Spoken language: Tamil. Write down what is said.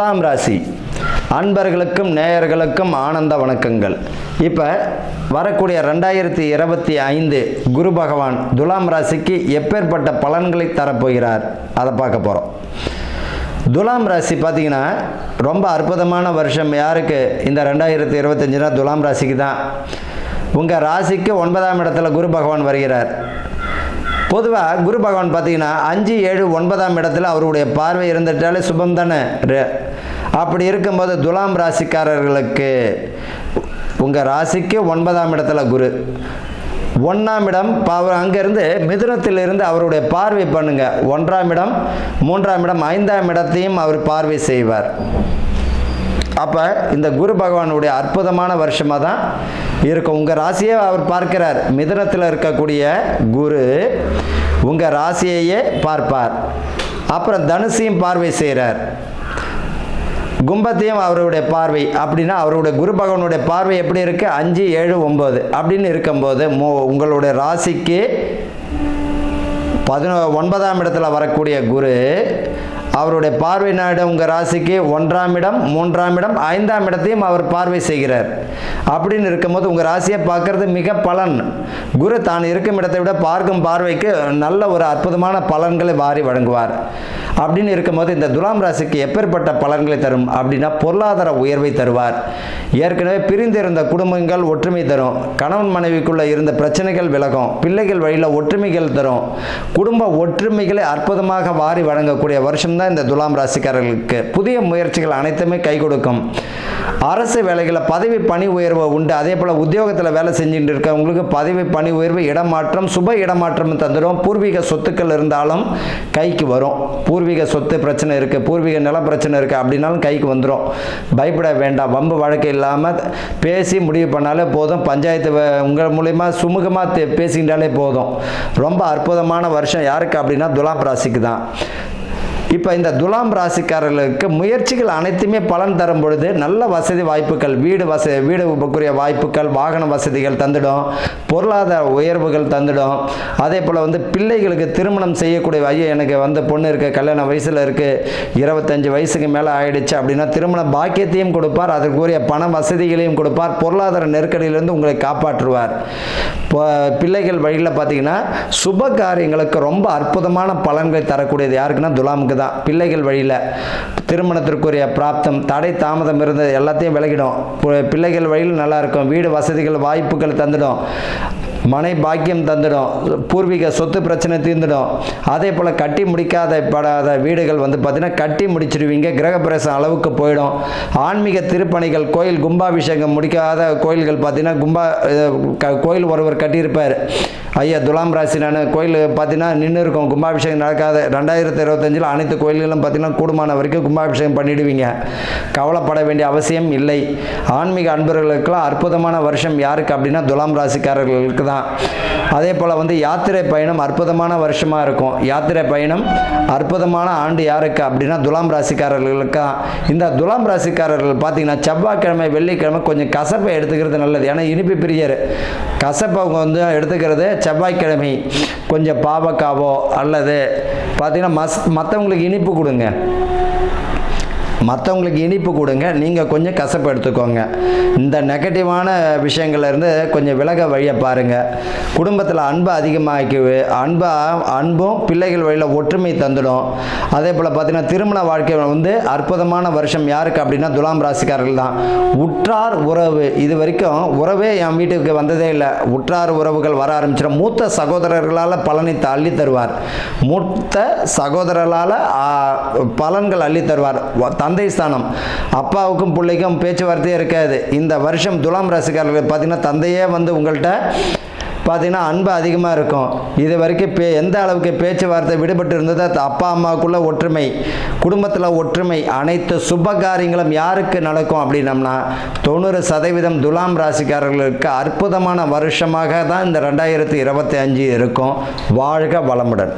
துலாம் ராசி அன்பர்களுக்கும் நேயர்களுக்கும் ஆனந்த வணக்கங்கள். இப்போ வரக்கூடிய 2025 குரு பகவான் துலாம் ராசிக்கு எப்பேற்பட்ட பலன்களை தரப்போகிறார் அதை பார்க்க போகிறோம். துலாம் ராசி பார்த்தீங்கன்னா ரொம்ப அற்புதமான வருஷம். யாருக்கு இந்த 2025னா துலாம் ராசிக்கு தான். உங்கள் ராசிக்கு 9ஆம் இடத்துல குரு பகவான் வருகிறார். பொதுவாக குரு பகவான் பார்த்தீங்கன்னா 5, 7, 9ஆம் இடத்துல அவருடைய பார்வை இருந்துட்டாலே சுபம் தானே. அப்படி இருக்கும்போது துலாம் ராசிக்காரர்களுக்கு உங்கள் ராசிக்கு 9ஆம் இடத்துல குரு, 1ஆம் இடம் அங்கேருந்து மிதுனத்திலிருந்து அவருடைய பார்வை பண்ணுங்க. 1ஆம் இடம், 3ஆம் இடம், 5ஆம் இடத்தையும் அவர் பார்வை செய்வார். அப்போ இந்த குரு பகவானுடைய அற்புதமான வருஷமாக தான் இருக்கும். உங்கள் ராசியை அவர் பார்க்கிறார். மிதுனத்தில் இருக்கக்கூடிய குரு உங்கள் ராசியையே பார்ப்பார். அப்புறம் தனுசையும் பார்வை செய்கிறார், கும்பத்தையும் அவருடைய பார்வை. அப்படின்னா அவருடைய குரு பகவானுடைய பார்வை எப்படி இருக்குது? 5, 7, 9 அப்படின்னு இருக்கும்போது உங்களுடைய ராசிக்கு 9ஆம் இடத்துல வரக்கூடிய குரு அவருடைய பார்வை நாடு உங்கள் ராசிக்கு 1ஆம் இடம், 3ஆம் இடம், 5ஆம் இடத்தையும் அவர் பார்வை செய்கிறார். அப்படின்னு இருக்கும்போது உங்கள் ராசியை பார்க்கறது மிக பலன். குரு தான் இருக்கும் இடத்தை விட பார்க்கும் பார்வைக்கு நல்ல ஒரு அற்புதமான பலன்களை வாரி வழங்குவார். அப்படின்னு இருக்கும்போது இந்த துலாம் ராசிக்கு எப்பேற்பட்ட பலன்களை தரும் அப்படின்னா பொருளாதார உயர்வை தருவார். ஏற்கனவே பிரிந்திருந்த குடும்பங்கள் ஒற்றுமை தரும். கணவன் மனைவிக்குள்ளே இருந்த பிரச்சனைகள் விலகும். பிள்ளைகள் வழியில் ஒற்றுமைகள் தரும். குடும்ப ஒற்றுமைகளை அற்புதமாக வாரி வழங்கக்கூடிய வருஷம் தான் இந்த துலாம் ராசிக்காரர்களுக்கு. புதிய முயற்சிகள் அனைத்துமே கை கொடுக்கும். அரசு வேலைகளில் பதவி பணி உயர்வு உண்டு. அதே போல் உத்தியோகத்தில் வேலை செஞ்சுட்டு இருக்கவங்களுக்கு பதவி பணி உயர்வு, இடமாற்றம், சுப இடமாற்றம் தந்துடும். பூர்வீக சொத்துக்கள் இருந்தாலும் கைக்கு வரும். பூர்வீக சொத்து பிரச்சனை இருக்குது, பூர்வீக நில பிரச்சனை இருக்குது அப்படின்னாலும் கைக்கு வந்துடும். பயப்பட வேண்டாம். வம்பு வழக்கு இல்லாமல் பேசி முடிவு பண்ணாலே போதும். பஞ்சாயத்து உங்கள் மூலயமா சுமூகமாக பேசிக்கிட்டாலே போதும். ரொம்ப அற்புதமான வருஷம் யாருக்கு அப்படின்னா துலாம் ராசிக்கு தான். இப்போ இந்த துலாம் ராசிக்காரர்களுக்கு முயற்சிகள் அனைத்துமே பலன் தரும் பொழுது நல்ல வசதி வாய்ப்புகள், வீடுக்குரிய வாய்ப்புகள், வாகன வசதிகள் தந்துடும். பொருளாதார உயர்வுகள் தந்துடும். அதே போல் பிள்ளைகளுக்கு திருமணம் செய்யக்கூடிய ஐயா எனக்கு பொண்ணு இருக்குது, கல்யாண வயசில் இருக்குது, 25 வயசுக்கு மேலே ஆயிடுச்சு அப்படின்னா திருமண பாக்கியத்தையும் கொடுப்பார். அதற்குரிய பண வசதிகளையும் கொடுப்பார். பொருளாதார நெருக்கடியிலிருந்து உங்களை காப்பாற்றுவார். பிள்ளைகள் வழியில் பார்த்தீங்கன்னா சுப காரியங்களுக்கு ரொம்ப அற்புதமான பலன்களை தரக்கூடியது யாருக்குன்னா துலாமுக்கு தான். பிள்ளைகள் வழியில் திருமணத்திற்குரிய பிராப்தம், தடை தாமதம் இருந்தது எல்லாத்தையும் விலகிடும். பிள்ளைகள் வழியில் நல்லா இருக்கும். வீடு வசதிகள் வாய்ப்புகள் தந்துடும். மனை பாக்கியம் தந்துடும். பூர்வீக சொத்து பிரச்சனை தீர்ந்துடும். அதே போல் கட்டி முடிக்காத வீடுகள் பார்த்தீங்கன்னா கட்டி முடிச்சிடுவீங்க. கிரகப்பிரவேசம் அளவுக்கு போயிடும். ஆன்மீக திருப்பணிகள், கோயில் கும்பாபிஷேகம் முடிக்காத கோயில்கள் பார்த்தீங்கன்னா கோயில் ஒருவர் கட்டியிருப்பார். ஐயா துலாம் ராசி நான் கோயில் பார்த்தீங்கன்னா நின்று இருக்கும். கும்பாபிஷேகம் நடக்காத 2025 அனைத்து கோயில்களும் பார்த்தீங்கன்னா கூடுமான வரைக்கும் கும்பாபிஷேகம் பண்ணிடுவீங்க. கவலைப்பட வேண்டிய அவசியம் இல்லை. ஆன்மீக அன்பர்களுக்கெல்லாம் அற்புதமான வருஷம் யாருக்கு அப்படின்னா துலாம் ராசிக்காரர்களுக்கு தான். அதே போல் யாத்திரை பயணம் அற்புதமான வருஷமாக இருக்கும். யாத்திரை பயணம் அற்புதமான ஆண்டு யாருக்கு அப்படின்னா துலாம் ராசிக்காரர்களுக்கு தான். இந்த துலாம் ராசிக்காரர்கள் பார்த்தீங்கன்னா செவ்வாய்க்கிழமை, வெள்ளிக்கிழமை கொஞ்சம் கசப்பை எடுத்துக்கிறது நல்லது. ஏன்னா இனிப்பு பிரியர். கசப்பை அவங்க எடுத்துக்கிறது செவ்வாய்க்கிழமை கொஞ்சம் பாவக்காவோ அல்லது பார்த்தீங்கன்னா மற்றவங்களுக்கு இனிப்பு கொடுங்க. மற்றவங்களுக்கு இனிப்பு கொடுங்க, நீங்கள் கொஞ்சம் கசப்பு எடுத்துக்கோங்க. இந்த நெகட்டிவான விஷயங்கள்லேருந்து கொஞ்சம் விலக வழியை பாருங்கள். குடும்பத்தில் அன்பு அதிகமாக்கி அன்பும் பிள்ளைகள் வழியில் ஒற்றுமை தந்துடும். அதே போல் பார்த்தீங்கன்னா திருமண வாழ்க்கை அற்புதமான வருஷம் யாருக்கு அப்படின்னா துலாம் ராசிக்காரர்கள் தான். உற்றார் உறவு, இது வரைக்கும் உறவே என் வீட்டுக்கு வந்ததே இல்லை. உற்றார் உறவுகள் வர ஆரம்பிச்சிடும். மூத்த சகோதரர்களால் பலனை அள்ளி தருவார். மூத்த சகோதரர்களால் பலன்கள் அள்ளி தருவார். தந்தை ஸ்தானம், அப்பாவுக்கும் பிள்ளைக்கும் பேச்சுவார்த்தையே இருக்காது. இந்த வருஷம் துலாம் ராசிக்காரர்கள் பார்த்தீங்கன்னா தந்தையே உங்கள்கிட்ட பார்த்தீங்கன்னா அன்பு அதிகமாக இருக்கும். இது வரைக்கும் எந்த அளவுக்கு பேச்சுவார்த்தை விடுபட்டு இருந்ததோ அப்பா அம்மாவுக்குள்ள ஒற்றுமை, குடும்பத்தில் ஒற்றுமை, அனைத்து சுப காரியங்களும் யாருக்கு நடக்கும் அப்படின்னம்னா 90% துலாம் ராசிக்காரர்களுக்கு அற்புதமான வருஷமாக தான் இந்த 2025 இருக்கும். வாழ்க வளமுடன்.